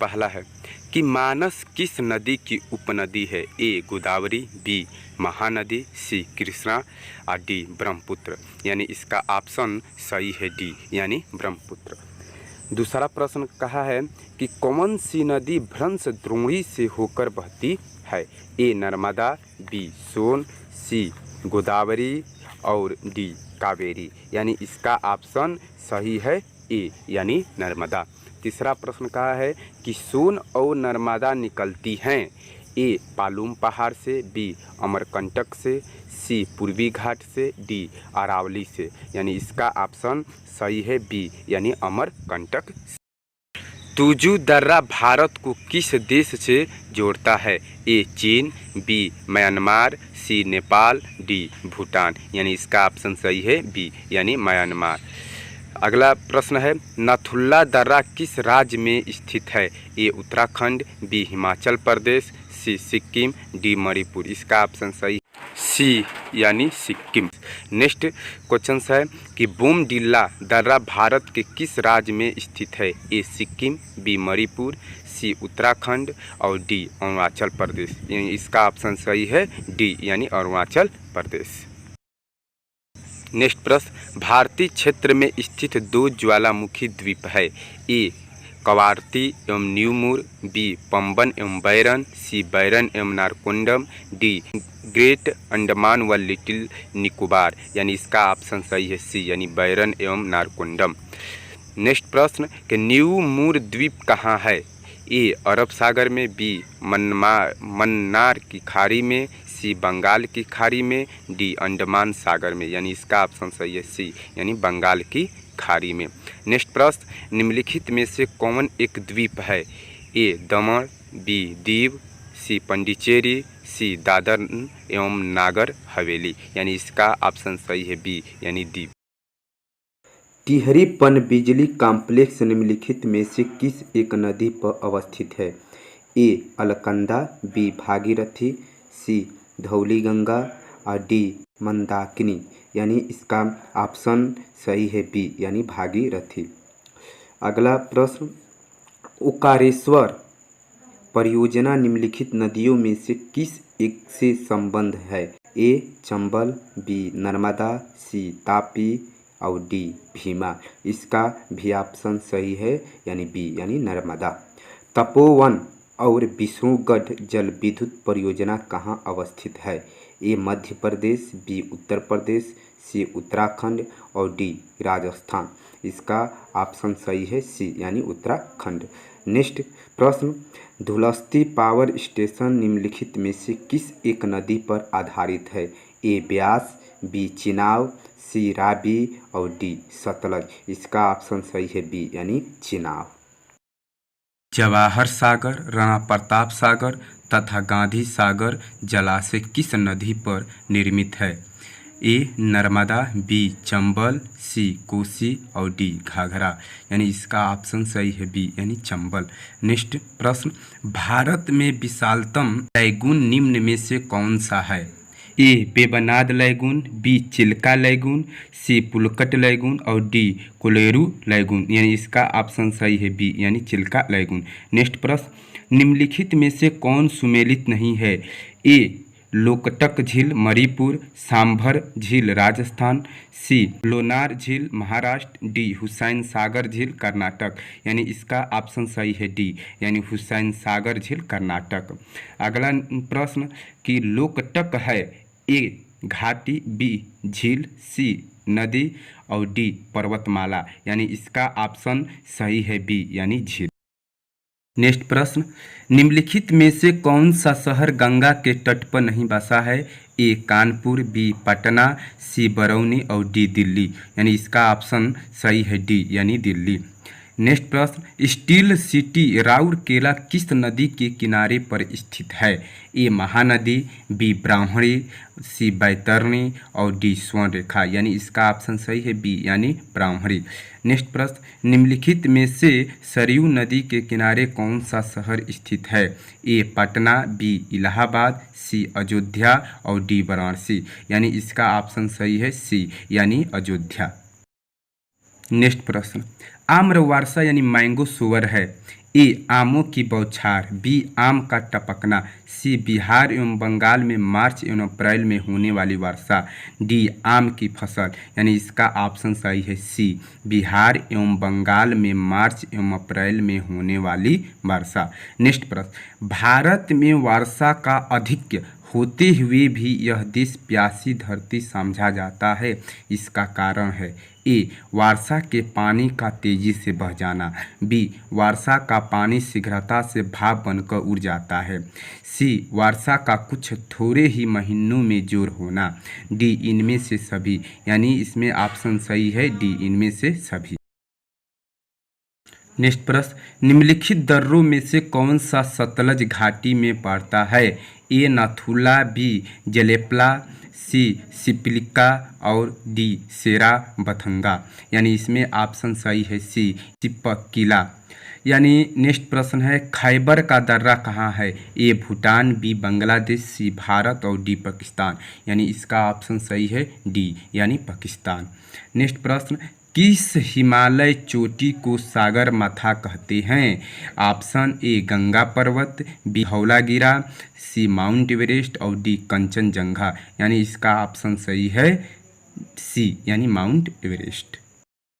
पहला है कि मानस किस नदी की उपनदी है? ए गोदावरी, बी महानदी, सी कृष्णा और डी ब्रह्मपुत्र। यानी इसका ऑप्शन सही है डी यानी ब्रह्मपुत्र। दूसरा प्रश्न कहा है कि कौन सी नदी भ्रंश द्रोणी से होकर बहती है? ए नर्मदा, बी सोन, सी गोदावरी और डी कावेरी। यानी इसका ऑप्शन सही है ए यानी नर्मदा। तीसरा प्रश्न कहा है कि सोन और नर्मदा निकलती हैं? ए पालूम पहाड़ से, बी अमरकंटक से, सी पूर्वी घाट से, डी अरावली से। यानी इसका ऑप्शन सही है बी यानी अमरकंटक। तुजू दर्रा भारत को किस देश से जोड़ता है? ए चीन, बी म्यांमार, सी नेपाल, डी भूटान। यानी इसका ऑप्शन सही है बी यानी म्यांमार। अगला प्रश्न है नाथुला दर्रा किस राज्य में स्थित है? ए उत्तराखंड, बी हिमाचल प्रदेश, सी सिक्किम, डी मणिपुर। इसका ऑप्शन सही सी यानी सिक्किम। नेक्स्ट क्वेश्चन है कि बोमडिला दर्रा भारत के किस राज्य में स्थित है? ए सिक्किम, बी मणिपुर, सी उत्तराखंड और डी अरुणाचल प्रदेश। यानी इसका ऑप्शन सही है डी यानी अरुणाचल प्रदेश। नेक्स्ट प्रश्न भारतीय क्षेत्र में स्थित दो ज्वालामुखी द्वीप है? ए कवारती एवं न्यूमूर, बी पंबन एवं बैरन, सी बैरन एवं नारकोंडम, डी ग्रेट अंडमान व लिटिल निकोबार। यानी इसका ऑप्शन सही है सी यानी बैरन एवं नारकोंडम। नेक्स्ट प्रश्न कि न्यूमूर द्वीप कहाँ है? ए अरब सागर में, बी मन्नार की खाड़ी में, सी बंगाल की खाड़ी में, डी अंडमान सागर में। यानी इसका ऑप्शन सही है सी यानी बंगाल की खाड़ी में। नेक्स्ट प्रश्न निम्नलिखित में से कौन एक द्वीप है? ए दमन, बी दीव, सी पंडिचेरी, सी दादर एवं नागर हवेली। यानी इसका ऑप्शन सही है बी यानी दीव। टिहरी पनबिजली कॉम्प्लेक्स निम्नलिखित में से किस एक नदी पर अवस्थित है? ए अलकनंदा, बी भागीरथी, सी धौलीगंगा और डी मंदाकिनी। यानी इसका ऑप्शन सही है बी यानी भागीरथी। अगला प्रश्न ओकारेश्वर परियोजना निम्नलिखित नदियों में से किस एक से संबंध है? ए चंबल, बी नर्मदा, सी तापी और डी भीमा। इसका भी ऑप्शन सही है यानी बी यानी नर्मदा। तपोवन और विष्णुगढ़ जल विद्युत परियोजना कहाँ अवस्थित है? ए मध्य प्रदेश, बी उत्तर प्रदेश, सी उत्तराखंड और डी राजस्थान। इसका ऑप्शन सही है सी यानी उत्तराखंड। नेक्स्ट प्रश्न धुलस्ती पावर स्टेशन निम्नलिखित में से किस एक नदी पर आधारित है? ए ब्यास, बी चिनाब, सी रावी और डी सतलज। इसका ऑप्शन सही है बी यानी चिनाब। जवाहर सागर, राणा प्रताप सागर तथा गांधी सागर जलाशय किस नदी पर निर्मित है? ए नर्मदा, बी चंबल, सी कोसी और डी घाघरा। यानी इसका ऑप्शन सही है बी यानी चंबल। नेक्स्ट प्रश्न भारत में विशालतम लैगून निम्न में से कौन सा है? ए Vembanad lagoon, B Chilka lagoon, सी पुलकट लैगून और डी कोलेरू लैगून। यानी इसका ऑप्शन सही है बी यानी चिल्का लैगून। नेक्स्ट प्रश्न निम्नलिखित में से कौन सुमेलित नहीं है? ए लोकटक झील मणिपुर, सांभर झील राजस्थान, सी लोनार झील महाराष्ट्र, डी हुसैन सागर झील कर्नाटक। यानी इसका ऑप्शन सही है डी यानी हुसैन सागर झील कर्नाटक। अगला प्रश्न कि लोकटक है ए घाटी, बी झील, सी नदी और डी पर्वतमाला। यानी इसका ऑप्शन सही है बी यानी झील। नेक्स्ट प्रश्न निम्नलिखित में से कौन सा शहर गंगा के तट पर नहीं बसा है? ए कानपुर, बी पटना, सी बरौनी और डी दिल्ली। यानी इसका ऑप्शन सही है डी यानी दिल्ली। नेक्स्ट प्रश्न स्टील सिटी राउरकेला किस नदी के किनारे पर स्थित है? ए महानदी, बी ब्राह्मणी, सी बैतरणी और डी स्वर्णरेखा। यानी इसका ऑप्शन सही है बी यानी ब्राह्मणी। नेक्स्ट प्रश्न निम्नलिखित में से सरयू नदी के किनारे कौन सा शहर स्थित है? ए पटना, बी इलाहाबाद, सी अयोध्या और डी वाराणसी। यानी इसका ऑप्शन सही है सी यानी अयोध्या। नेक्स्ट प्रश्न आम्रवर्षा यानी मैंगो सुअर है? ए आमों की बौछार, बी आम का टपकना, सी बिहार एवं बंगाल में मार्च एवं अप्रैल में होने वाली वर्षा, डी आम की फसल। यानी इसका ऑप्शन सही है सी, बिहार एवं बंगाल में मार्च एवं अप्रैल में होने वाली वर्षा। नेक्स्ट प्रश्न, भारत में वर्षा का अधिक होते हुए भी यह देश प्यासी धरती समझा जाता है। इसका कारण है ए वर्षा के पानी का तेजी से बह जाना, बी वर्षा का पानी शीघ्रता से भाप बनकर उड़ जाता है, सी वर्षा का कुछ थोड़े ही महीनों में जोर होना, डी इनमें से सभी। यानी इसमें ऑप्शन सही है डी, इनमें से सभी। नेक्स्ट प्रश्न, निम्नलिखित दर्रों में से कौन सा सतलज घाटी में पड़ता है? ए नाथुला, बी जलेपला, सी सिपिलिका और डी सेरा बथंगा। यानी इसमें ऑप्शन सही है सी, चिपकिला। यानी नेक्स्ट प्रश्न है, खैबर का दर्रा कहाँ है? ए भूटान, बी बांग्लादेश, सी भारत और डी पाकिस्तान। यानी इसका ऑप्शन सही है डी, यानी पाकिस्तान। नेक्स्ट प्रश्न, किस हिमालय चोटी को सागर माथा कहते हैं? ऑप्शन ए गंगा पर्वत, बी धौलागिरा, सी माउंट एवरेस्ट और डी कंचनजंगा। यानी इसका ऑप्शन सही है सी, यानी माउंट एवरेस्ट।